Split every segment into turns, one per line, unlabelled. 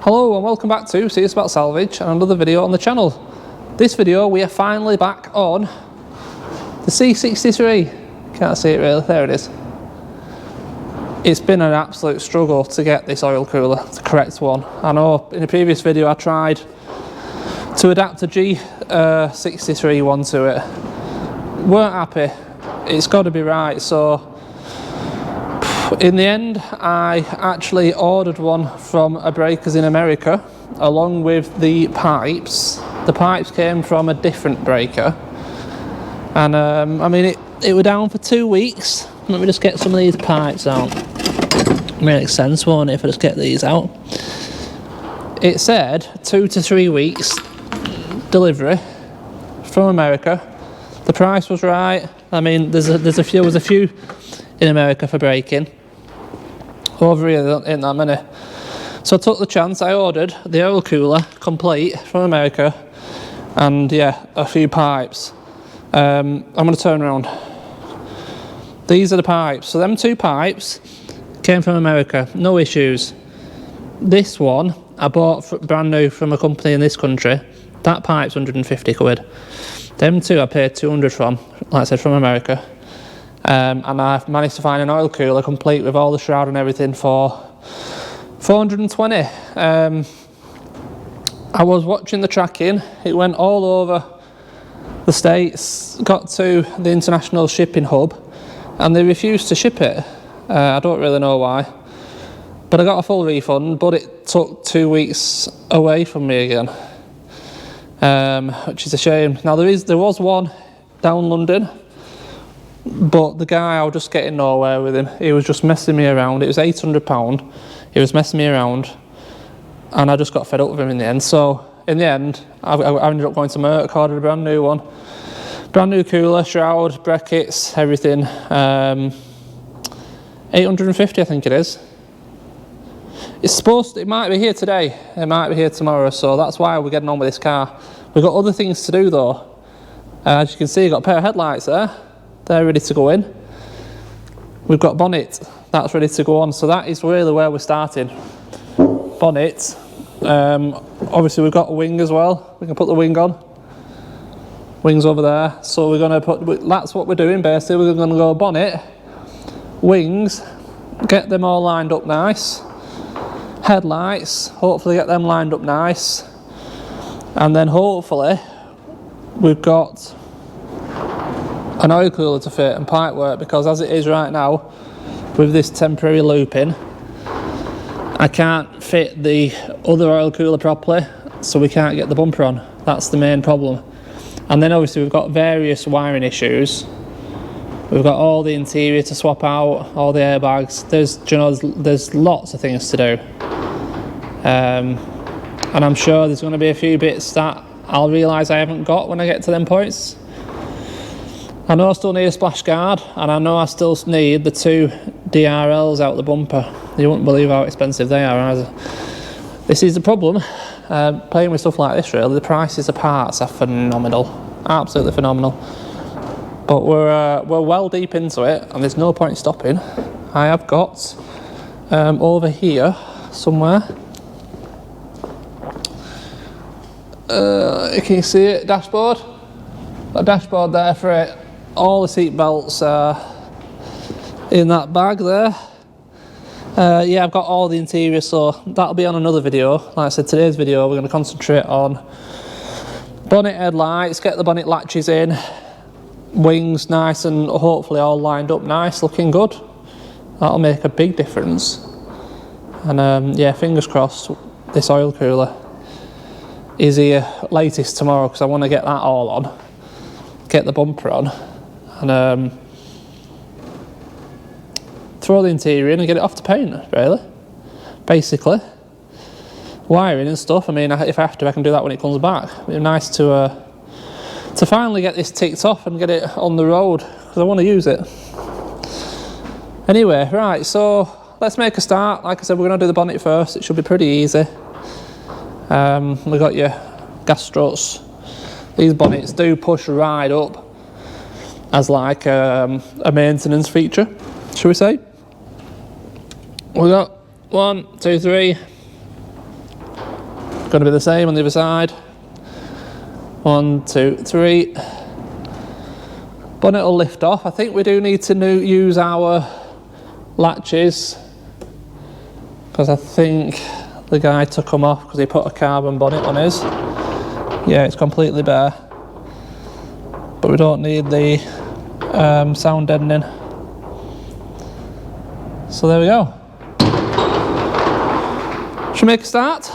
Hello and welcome back to See Us About Salvage and another video on the channel. This video we are finally back on the C63. Can't see it really, there it is. It's been an absolute struggle to get this oil cooler, the correct one. I know in a previous video I tried to adapt a G63 one to it. Weren't happy, it's got to be right, so in the end I actually ordered one from a breakers in America along with the pipes. The pipes came from a different breaker, and I mean it were down for 2 weeks. Let me just get some of these pipes out. Makes sense, won't it, if I just get these out. It said 2 to 3 weeks delivery from America. The price was right. I mean there was a few in America for breaking. Over here there ain't that many. So I took the chance, I ordered the oil cooler complete from America and yeah, a few pipes. I'm going to turn around. These are the pipes. So them 2 pipes came from America, no issues. This one I bought brand new from a company in this country. That pipe's 150 quid. Them 2 I paid 200 from, like I said, from America. And I've managed to find an oil cooler complete with all the shroud and everything for 420. I was watching the tracking, it went all over the States, got to the international shipping hub and they refused to ship it. I don't really know why, but I got a full refund, but it took 2 weeks away from me again, which is a shame. Now there was one down London, but the guy, I was just getting nowhere with him. He was just messing me around. It was £800. He was messing me around, and I just got fed up with him in the end. So in the end, I ended up going to Merck, ordered a brand new one, brand new cooler, shroud, brackets, everything. 850, I think it is. It might be here today. It might be here tomorrow. So that's why we're getting on with this car. We've got other things to do though. As you can see, you've got a pair of headlights there. They're ready to go in. We've got bonnet, that's ready to go on. So that is really where we're starting. Bonnet. Obviously we've got a wing as well. We can put the wing on. Wings over there. So we're going to put, that's what we're doing basically. We're going to go bonnet, wings, get them all lined up nice. Headlights, hopefully get them lined up nice. And then hopefully we've got an oil cooler to fit and pipe work, because as it is right now with this temporary looping I can't fit the other oil cooler properly, so we can't get the bumper on. That's the main problem. And then obviously we've got various wiring issues. We've got all the interior to swap out, all the airbags. There's lots of things to do, and I'm sure there's going to be a few bits that I'll realise I haven't got when I get to them points. I know I still need a splash guard, and I know I still need the 2 DRLs out the bumper. You wouldn't believe how expensive they are either. This is the problem, playing with stuff like this really. The prices of parts are phenomenal, absolutely phenomenal. But we're well deep into it, and there's no point stopping. I have got over here somewhere. Can you see it? Dashboard. A dashboard there for it. All the seat belts are in that bag there. Yeah, I've got all the interior, so that'll be on another video. Like I said, today's video we're going to concentrate on bonnet, headlights, get the bonnet latches in, wings nice and hopefully all lined up nice, looking good. That'll make a big difference. And yeah, fingers crossed this oil cooler is here latest tomorrow, because I want to get that all on, get the bumper on, and throw the interior in and get it off to paint, really. Basically. Wiring and stuff, I mean, if I have to, I can do that when it comes back. It'd be nice to finally get this ticked off and get it on the road, because I want to use it. Anyway, right, so let's make a start. Like I said, we're going to do the bonnet first. It should be pretty easy. We've got your gas struts. These bonnets do push right up as like a maintenance feature, shall we say. We've got 1, 2, 3, Going to be the same on the other side. 1, 2, 3. Bonnet will lift off. I think we do need to use our latches, because I think the guy took them off because he put a carbon bonnet on his. Yeah, it's completely bare, but we don't need the sound deadening. So there we go. Should we make a start?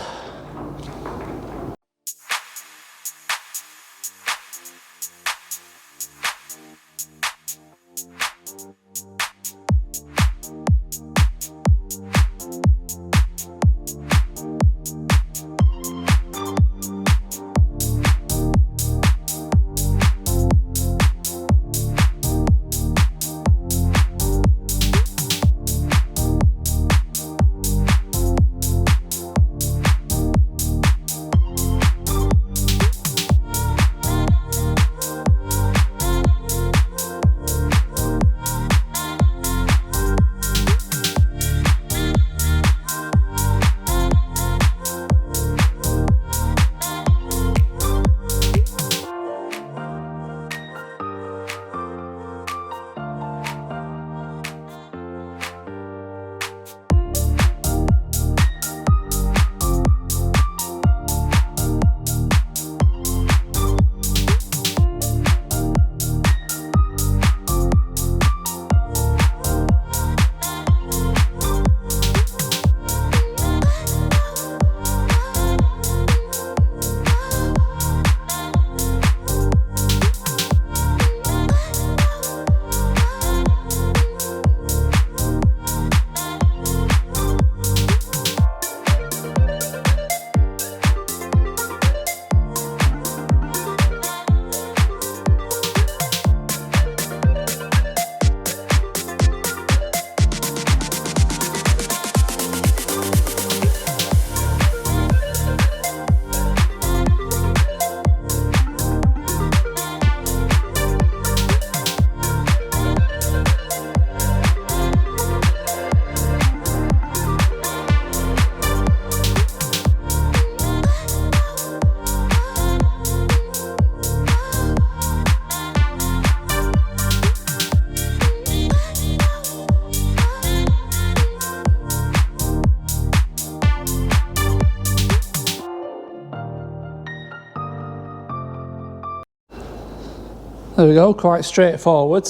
There we go, quite straightforward.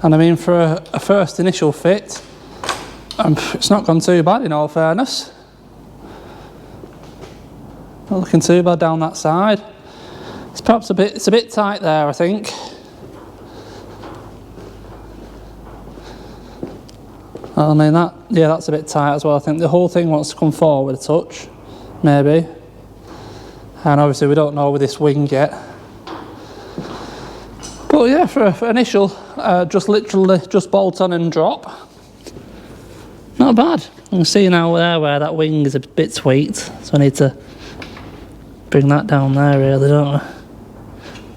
And I mean, for a first initial fit, it's not gone too bad in all fairness. Not looking too bad down that side. It's perhaps it's a bit tight there, I think. I mean that's a bit tight as well. I think the whole thing wants to come forward a touch, maybe. And obviously we don't know with this wing yet. But yeah, for initial, just literally just bolt on and drop. Not bad. You can see now where that wing is a bit tweaked, so I need to bring that down there really, don't I?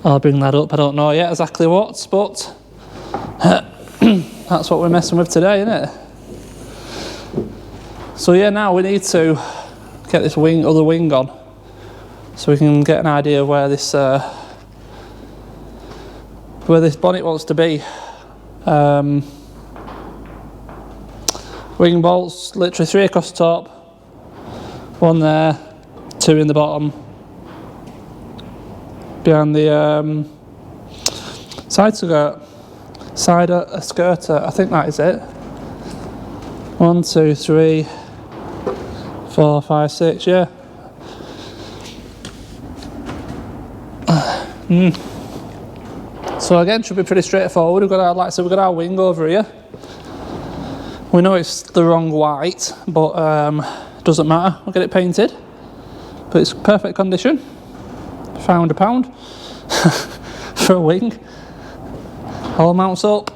I'll bring that up, I don't know yet exactly what, but that's what we're messing with today, isn't it? So yeah, now we need to get this other wing on, so we can get an idea of where this bonnet wants to be. Wing bolts, literally 3 across the top, 1 there, 2 in the bottom, behind the side skirter, I think that is it. 1, 2, 3, 4, 5, 6, yeah. So again, should be pretty straightforward. We've got our, like I said, we've got our wing over here. We know it's the wrong white, but doesn't matter. We'll get it painted. But it's perfect condition. £1 for a wing. All mounts up.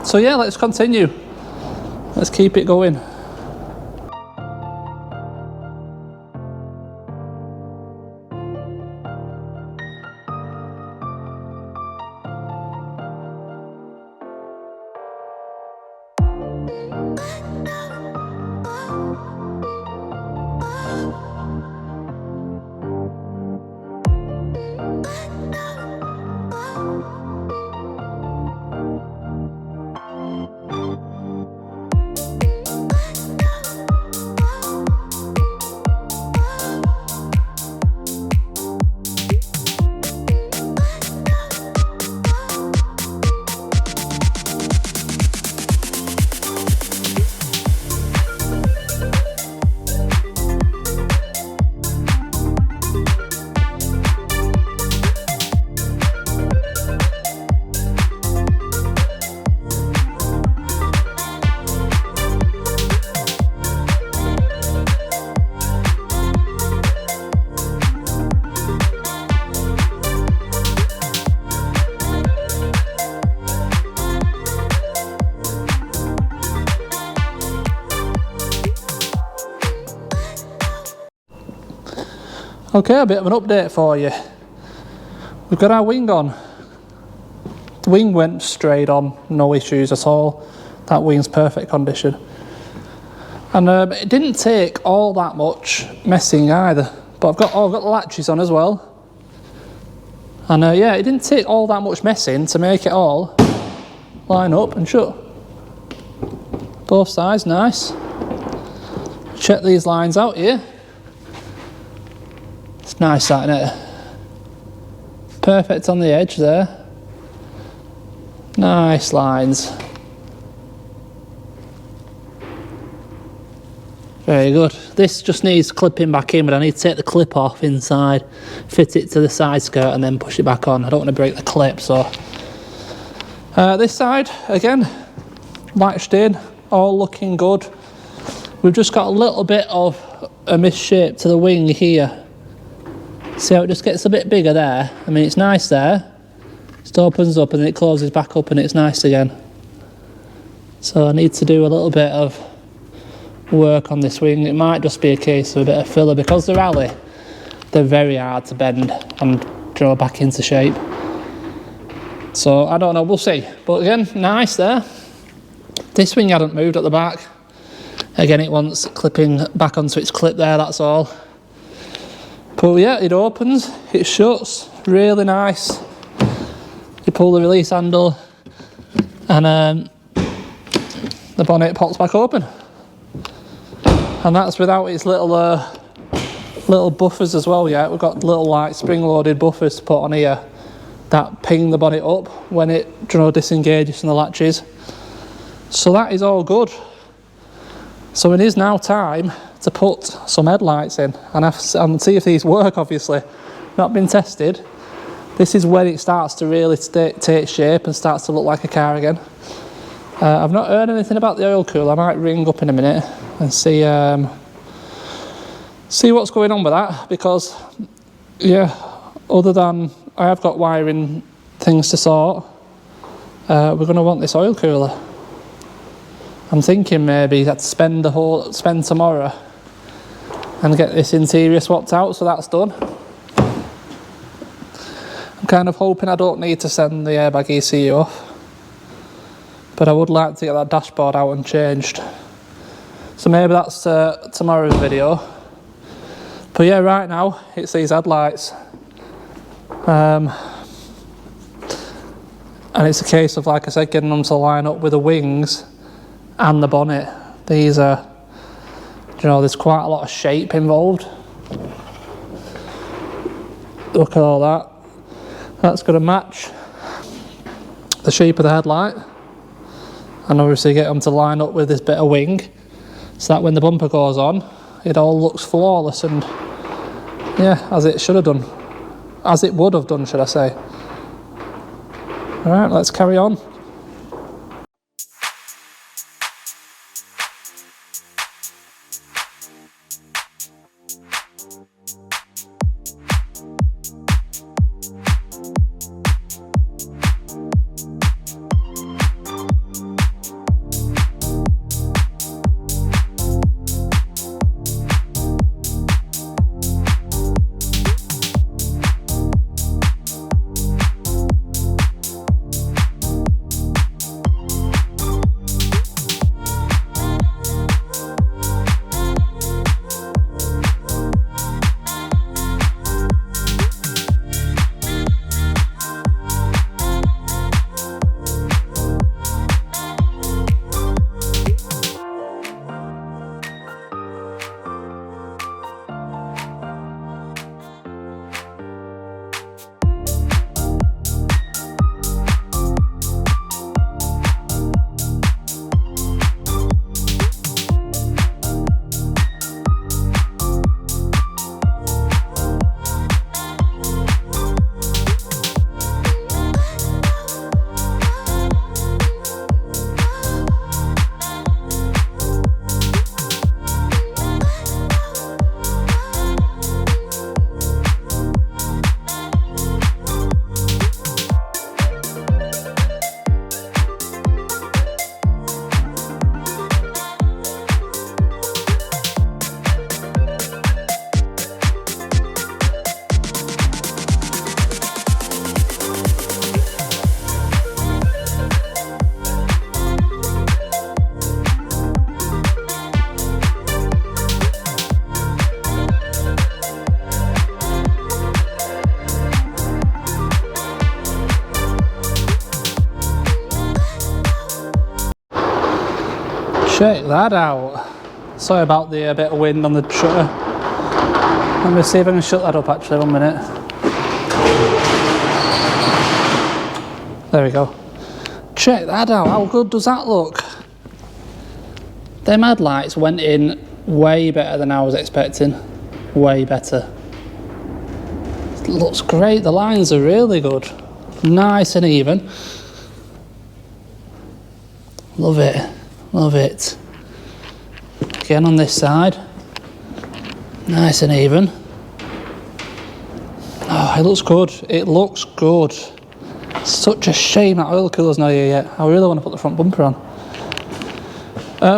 So yeah, let's continue. Let's keep it going. Okay, a bit of an update for you. We've got our wing on. The wing went straight on, no issues at all. That wing's perfect condition. And it didn't take all that much messing either. But I've got the latches on as well. And yeah, it didn't take all that much messing to make it all line up and shut. Both sides, nice. Check these lines out here. It's nice, that, isn't it? Perfect on the edge there. Nice lines. Very good. This just needs clipping back in, but I need to take the clip off inside, fit it to the side skirt and then push it back on. I don't want to break the clip, so. This side, again, latched in, all looking good. We've just got a little bit of a misshape to the wing here. See how it just gets a bit bigger there? I mean, it's nice there. It opens up and then it closes back up and it's nice again. So I need to do a little bit of work on this wing. It might just be a case of a bit of filler because the rally, they're very hard to bend and draw back into shape. So I don't know, we'll see. But again, nice there. This wing hadn't moved at the back. Again, it wants clipping back onto its clip there, that's all. But yeah, it opens, it shuts, really nice. You pull the release handle and the bonnet pops back open. And that's without its little buffers as well yet. We've got little like spring-loaded buffers to put on here that ping the bonnet up when it, you know, disengages from the latches. So that is all good. So it is now time to put some headlights in and see if these work, obviously. Not been tested. This is when it starts to really take shape and starts to look like a car again. I've not heard anything about the oil cooler. I might ring up in a minute and see what's going on with that, because yeah, other than I have got wiring things to sort, we're going to want this oil cooler. I'm thinking maybe I'd spend tomorrow and get this interior swapped out, so that's done. I'm kind of hoping I don't need to send the airbag ECU off, but I would like to get that dashboard out and changed. So maybe that's tomorrow's video. But yeah, right now it's these headlights. And it's a case of, like I said, getting them to line up with the wings and the bonnet. These are, you know, there's quite a lot of shape involved. Look at all that. That's going to match the shape of the headlight. And obviously get them to line up with this bit of wing, so that when the bumper goes on, it all looks flawless and, yeah, as it should have done. As it would have done, should I say. Alright, let's carry on. Check that out. Sorry about the bit of wind on the shutter. Let me see if I can shut that up actually, 1 minute. There we go. Check that out, how good does that look? Them headlights went in way better than I was expecting. Way better. It looks great, the lines are really good. Nice and even. Love it, love it. Again on this side. Nice and even. Oh, it looks good, it looks good. Such a shame that oil cooler's not here yet. I really want to put the front bumper on.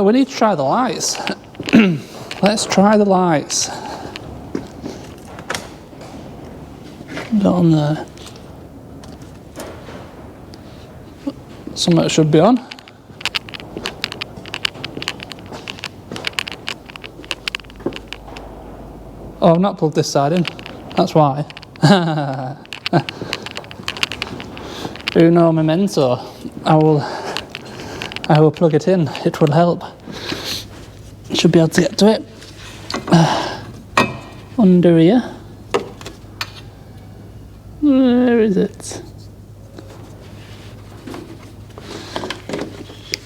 We need to try the lights. Let's try the lights. Got on there. Some that should be on. Oh, I've not plugged this side in. That's why. Uno memento. I will plug it in. It will help. Should be able to get to it. Under here. Where is it?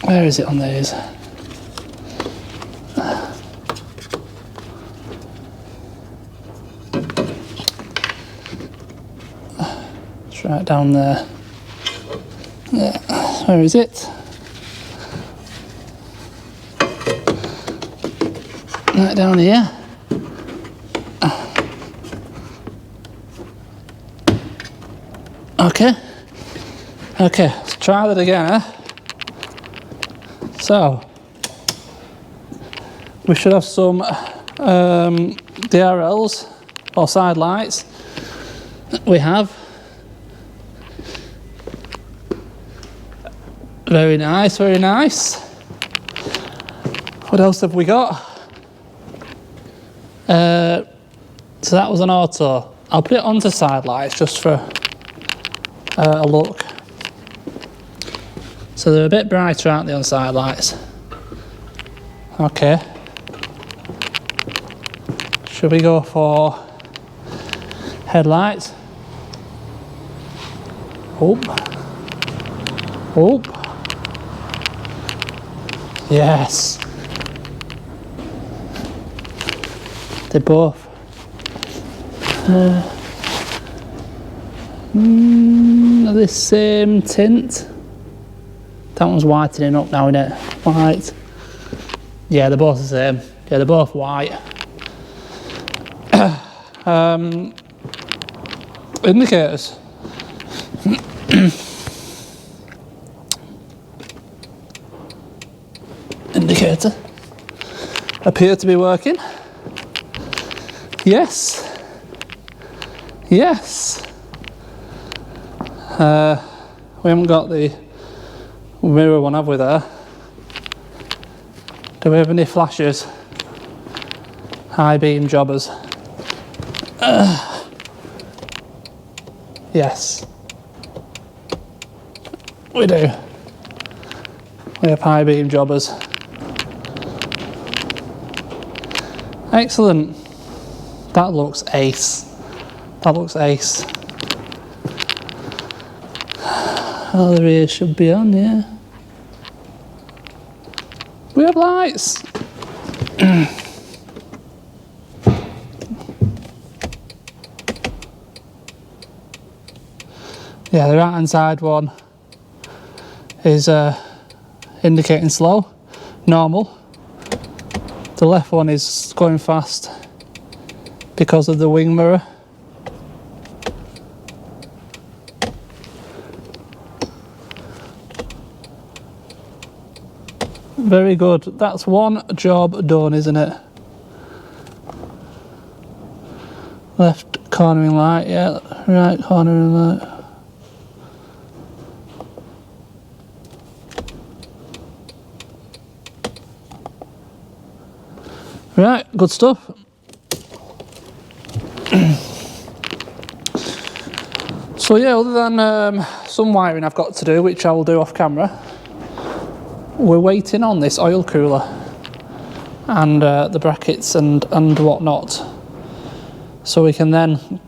Where is it on these? It's right down there. Yeah. Where is it? Right down here. Okay. Okay, let's try that again, So, we should have some DRLs or side lights. We have. Very nice, very nice. What else have we got? So that was an auto. I'll put it onto side lights just for a look. So they're a bit brighter, aren't they, on side lights? Okay. Should we go for headlights? Oop. Oop. Yes. They both. Are they same tint? That one's whitening up now, isn't it? White. Yeah, they're both the same. Yeah, they're both white. Indicators. Indicator. Appear to be working. Yes. Yes. We haven't got the mirror one, have we, there? Do we have any flashes? High beam jobbers. Yes. We do. We have high beam jobbers. Excellent. That looks ace. That looks ace. Oh, the rear should be on, yeah. We have lights. Yeah, the right hand side one is indicating slow, normal. The left one is going fast because of the wing mirror. Very good. That's one job done, isn't it? Left cornering light, yeah. Right cornering light. Right, good stuff. So yeah, other than some wiring I've got to do, which I will do off camera, we're waiting on this oil cooler and the brackets and whatnot, so we can then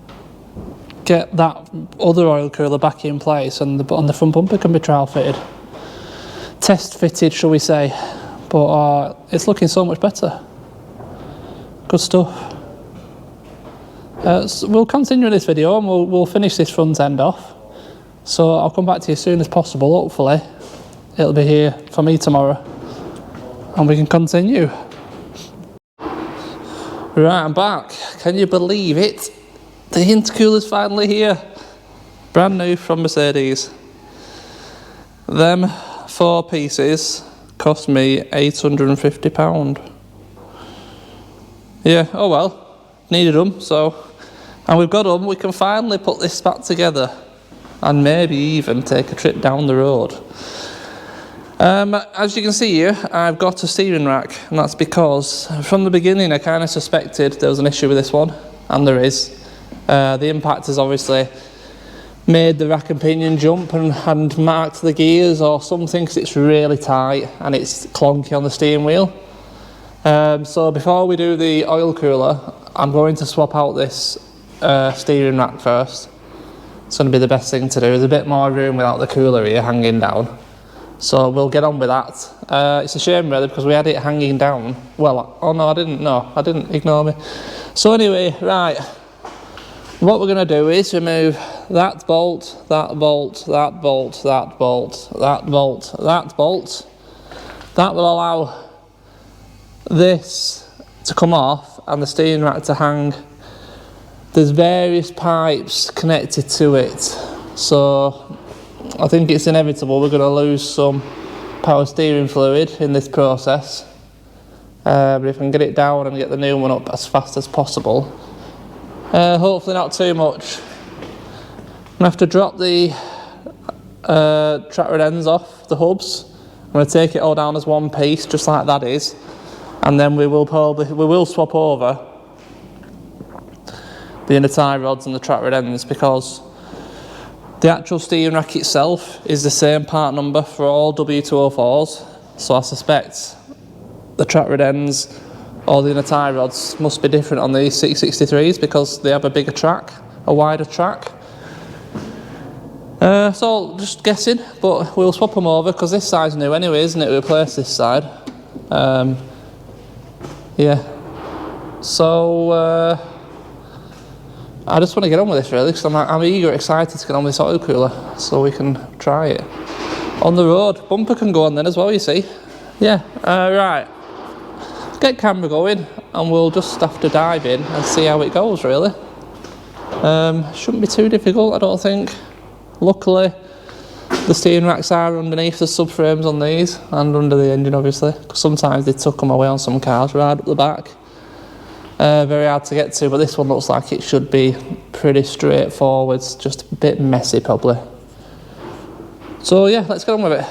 get that other oil cooler back in place, and the front bumper can be trial fitted, test fitted, shall we say. But it's looking so much better. Good stuff. So we'll continue this video and we'll finish this front end off. So I'll come back to you as soon as possible. Hopefully it'll be here for me tomorrow and we can continue. Right, I'm back. Can you believe it? The intercooler's finally here. Brand new from Mercedes. Them 4 pieces cost me £850. Yeah, oh well, needed them, so, and we've got them. We can finally put this back together and maybe even take a trip down the road. As you can see here, I've got a steering rack, and that's because from the beginning I kind of suspected there was an issue with this one, and there is. The impact has obviously made the rack and pinion jump and marked the gears or something, because it's really tight and it's clunky on the steering wheel. So before we do the oil cooler, I'm going to swap out this steering rack first. It's going to be the best thing to do. There's a bit more room without the cooler here hanging down. So we'll get on with that. It's a shame really, because we had it hanging down. Well, oh no, I didn't, ignore me. So anyway, right. What we're going to do is remove that bolt, that bolt, that bolt, that bolt, that bolt, that bolt. That will allow this to come off and the steering rack to hang. There's various pipes connected to it, so I think it's inevitable we're going to lose some power steering fluid in this process. But if I can get it down and get the new one up as fast as possible, hopefully not too much. I'm going to have to drop the track rod ends off the hubs. I'm going to take it all down as one piece, just like that is, and then we will swap over the inner tie rods and the track rod ends, because the actual steering rack itself is the same part number for all W204s, so I suspect the track rod ends or the inner tie rods must be different on these C63s because they have a bigger track, a wider track. So just guessing, but we'll swap them over because this side's new anyway, isn't it? We replace this side. Yeah. So I just want to get on with this really, because I'm eager, excited to get on with this oil cooler so we can try it on the road. Bumper can go on then as well, you see. Yeah. Right. Get camera going and we'll just have to dive in and see how it goes really. Shouldn't be too difficult, I don't think. Luckily the steering racks are underneath the subframes on these and under the engine obviously, because sometimes they tuck them away on some cars right up the back. Very hard to get to, but this one looks like it should be pretty straightforward, just a bit messy probably. So yeah, let's get on with it.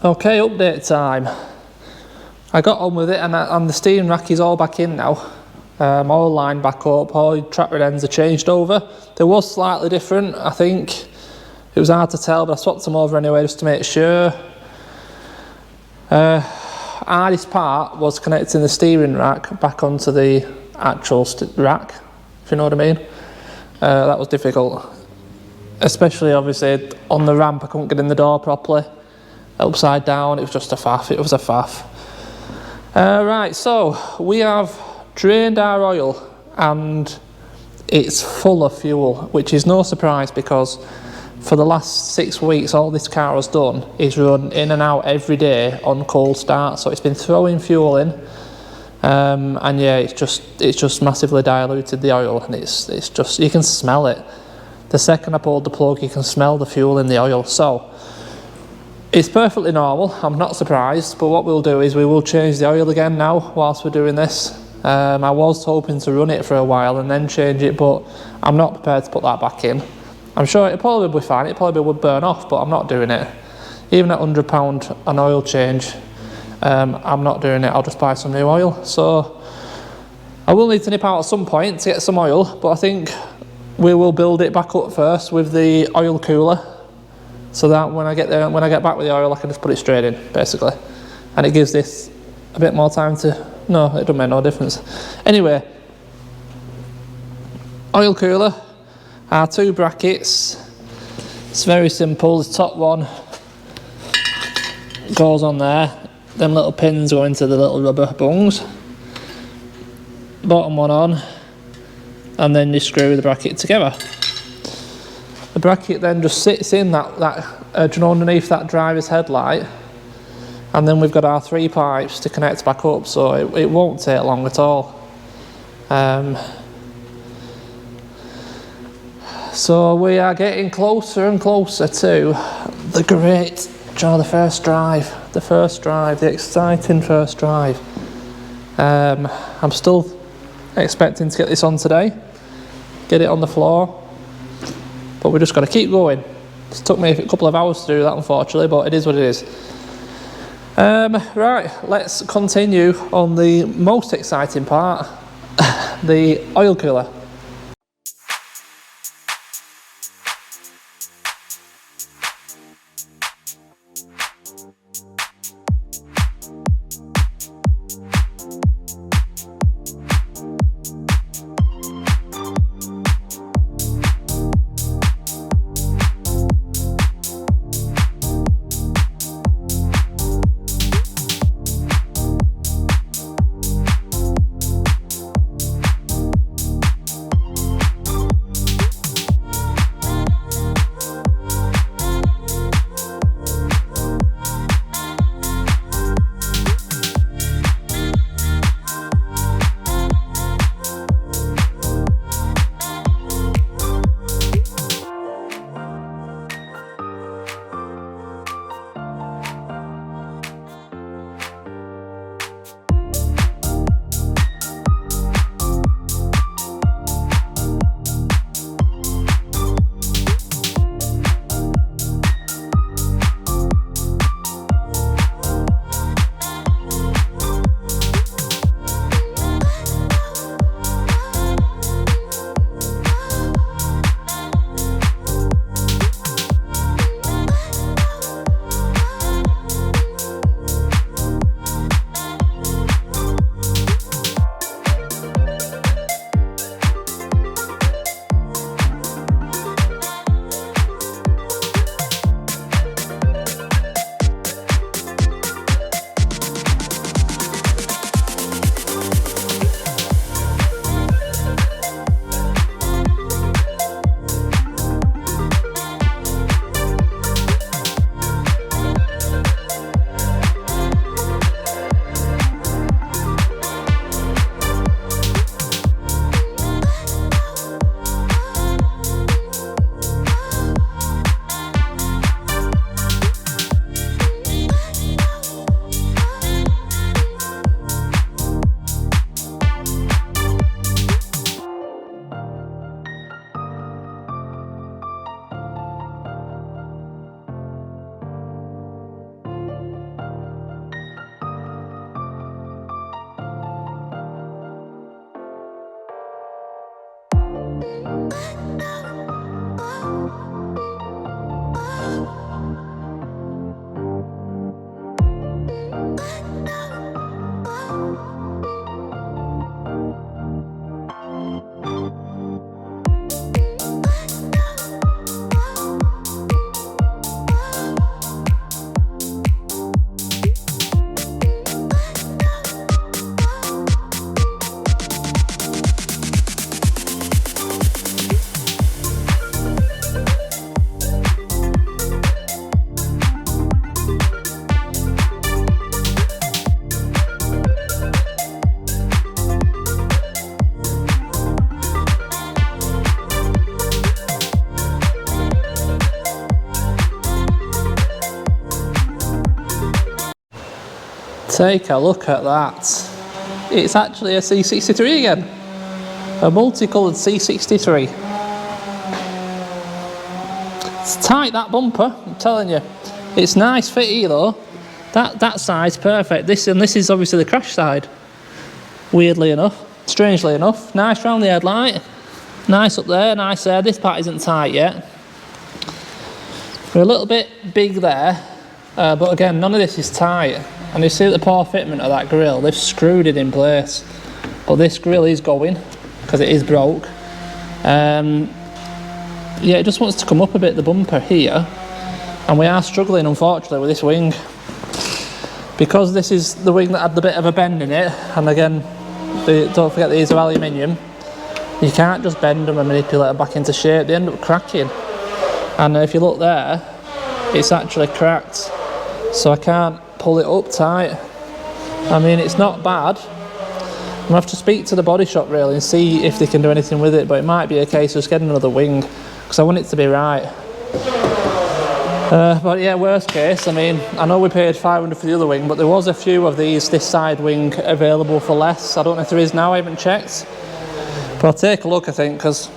Okay, update time. I got on with it, and the steering rack is all back in now. All lined back up, all track rod ends are changed over. They was slightly different, I think. It was hard to tell, but I swapped them over anyway just to make sure. Hardest part was connecting the steering rack back onto the actual rack, if you know what I mean. That was difficult. Especially, obviously, on the ramp I couldn't get in the door properly. Upside down, it was just a faff. It was a faff. Right, so we have drained our oil and it's full of fuel, which is no surprise because for the last 6 weeks all this car has done is run in and out every day on cold start, so it's been throwing fuel in, and yeah, it's just massively diluted the oil, and it's just, you can smell it. The second I pulled the plug, you can smell the fuel in the oil, so it's perfectly normal. I'm not surprised, but what we'll do is we will change the oil again now whilst we're doing this. I was hoping to run it for a while and then change it, but I'm not prepared to put that back in. I'm sure it'll probably be fine, it probably would burn off, but I'm not doing it. Even at £100 an oil change, I'm not doing it. I'll just buy some new oil. So I will need to nip out at some point to get some oil, but I think we will build it back up first with the oil cooler, so that when I get there, when I get back with the oil, I can just put it straight in, basically. And it gives this a bit more time to, no, it doesn't make no difference. Anyway, oil cooler, our 2 brackets. It's very simple. The top one goes on there. Them little pins go into the little rubber bungs. Bottom one on, and then you screw the bracket together. The bracket then just sits in that underneath that driver's headlight, and then we've got our 3 pipes to connect back up, so it won't take long at all. So we are getting closer and closer to the great, the first drive, the exciting first drive. I'm still expecting to get this on today, get it on the floor, but we just got to keep going. It took me a couple of hours to do that, unfortunately, but it is what it is. Right, let's continue on the most exciting part, the oil cooler. Take a look at that. It's actually a C63 again. A multicoloured C63. It's tight, that bumper, I'm telling you. It's nice fit here though. That side's perfect. This is obviously the crash side. Weirdly enough, strangely enough. Nice round the headlight. Nice up there, nice there. This part isn't tight yet. We're a little bit big there, but again, none of this is tight. And you see the poor fitment of that grille, they've screwed it in place. But this grille is going, because it is broke. Yeah, it just wants to come up a bit, the bumper here. And we are struggling, unfortunately, with this wing. Because this is the wing that had the bit of a bend in it, and again, don't forget these are aluminium, you can't just bend them and manipulate them back into shape, they end up cracking. And if you look there, it's actually cracked, so I can't pull it up tight. I mean, it's not bad. I'm gonna have to speak to the body shop really and see if they can do anything with it, but it might be a case of just getting another wing, because I want it to be right. But yeah, worst case, I mean, I know we paid 500 for the other wing, but there was a few of this side wing available for less. I don't know if there is now, I haven't checked. But I'll take a look, I think, because,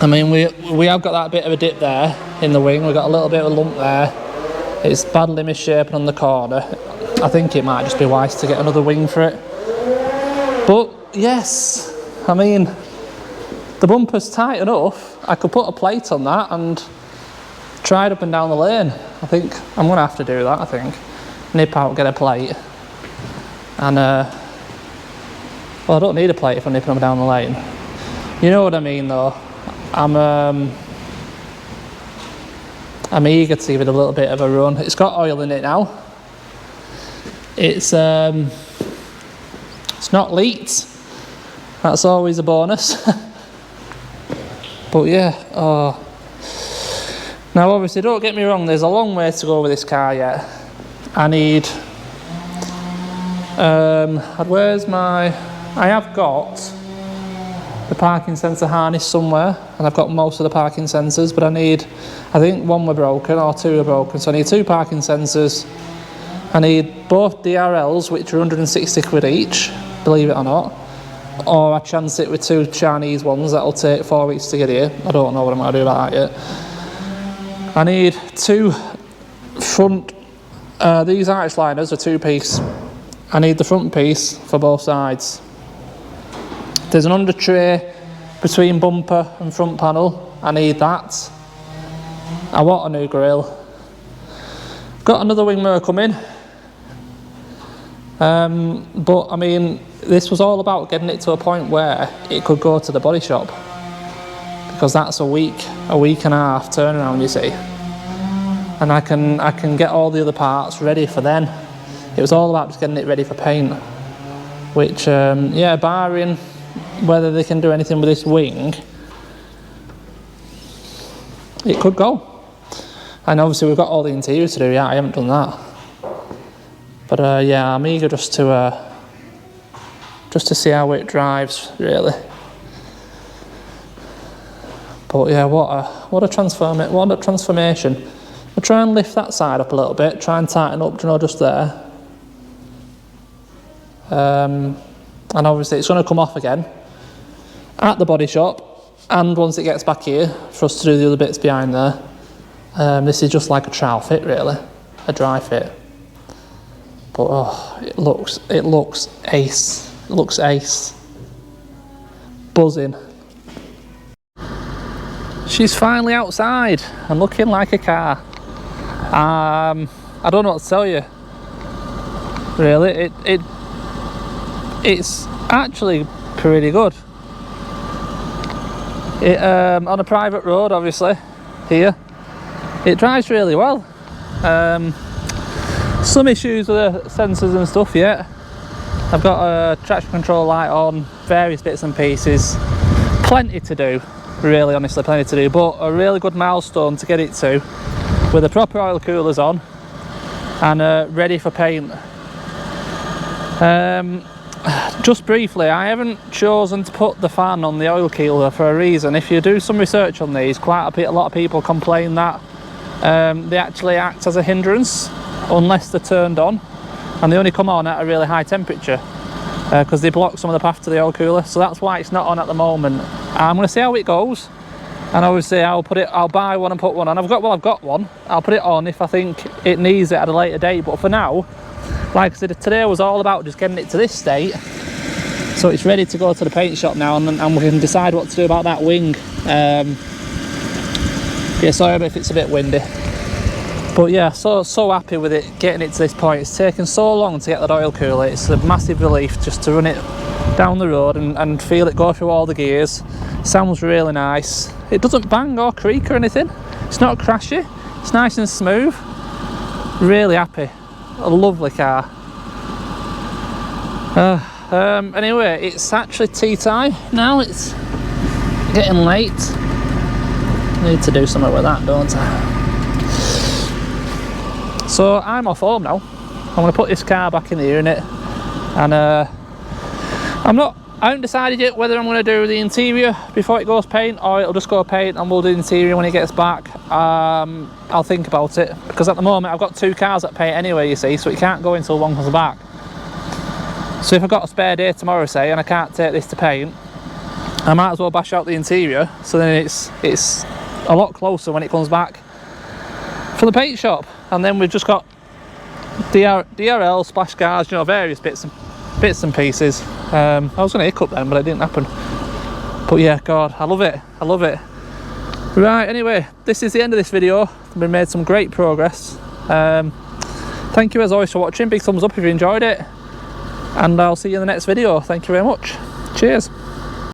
I mean, we have got that bit of a dip there in the wing. We've got a little bit of a lump there. It's badly misshapen on the corner. I think it might just be wise to get another wing for it. But, yes, I mean, the bumper's tight enough. I could put a plate on that and try it up and down the lane. I think I'm going to have to do that, I think. Nip out, get a plate. And, well, I don't need a plate if I'm nipping up and down the lane. You know what I mean, though. I'm eager to give it a little bit of a run. It's got oil in it now. It's not leaked. That's always a bonus. But yeah, oh. Now obviously, don't get me wrong, there's a long way to go with this car yet. I need, where's my, I have got the parking sensor harness somewhere, and I've got most of the parking sensors, but I need, I think one were broken or two were broken, so I need 2 parking sensors. I need both DRLs, which are 160 quid each, believe it or not, or I chance it with 2 Chinese ones that'll take 4 weeks to get here. I don't know what I'm going to do about that yet. I need 2 front, these arch liners are 2-piece. I need the front piece for both sides. There's an under tray between bumper and front panel. I need that. I want a new grille. Got another wing mirror coming. But I mean, this was all about getting it to a point where it could go to the body shop. Because that's a week and a half turnaround, you see. And I can get all the other parts ready for then. It was all about just getting it ready for paint. Which, yeah, barring whether they can do anything with this wing, it could go. And obviously we've got all the interior to do, yeah, I haven't done that. But yeah, I'm eager just to see how it drives, really. But yeah, what a transformation. I'll try and lift that side up a little bit, try and tighten up, you know, just there. And obviously it's going to come off again at the body shop, and once it gets back here for us to do the other bits behind there. This is just like a trial fit, really, a dry fit. But oh, it looks ace. It looks ace. Buzzing. She's finally outside and looking like a car. I don't know what to tell you. Really, it's actually pretty good. On a private road, obviously, here, it drives really well. Some issues with the sensors and stuff yet. I've got a traction control light on, various bits and pieces. Plenty to do, really, honestly, plenty to do, but a really good milestone to get it to, with the proper oil coolers on and ready for paint. Just briefly, I haven't chosen to put the fan on the oil cooler for a reason. If you do some research on these, quite a lot of people complain that they actually act as a hindrance unless they're turned on. and they only come on at a really high temperature because they block some of the path to the oil cooler, so that's why it's not on at the moment. I'm going to see how it goes, and obviously I'll buy one and put one on. I've got one. I'll put it on if I think it needs it at a later date, but for now, like I said, today was all about just getting it to this state so it's ready to go to the paint shop now, and we can decide what to do about that wing. Yeah, sorry if it's a bit windy, but yeah, so happy with it, getting it to this point. It's taken so long to get that oil cooler. It's a massive relief just to run it down the road and feel it go through all the gears. Sounds really nice. It doesn't bang or creak or anything. It's not crashy. It's nice and smooth. Really happy. A lovely car. Anyway, it's actually tea time now. It's getting late. I need to do something with that, don't I? So I'm off home now. I'm going to put this car back in the unit, and I haven't decided yet whether I'm going to do the interior before it goes paint, or it'll just go paint and we'll do the interior when it gets back. I'll think about it, because at the moment I've got 2 cars that paint anyway, you see, so it can't go until one comes back. So if I've got a spare day tomorrow, say, and I can't take this to paint, I might as well bash out the interior, so then it's a lot closer when it comes back from the paint shop. And then we've just got DRL, splash guards, you know, various bits and pieces. I was going to hiccup then, but it didn't happen. But yeah, God, I love it. I love it. Right, anyway, this is the end of this video. We've made some great progress. Thank you as always for watching. Big thumbs up if you enjoyed it, and I'll see you in the next video. Thank you very much. Cheers.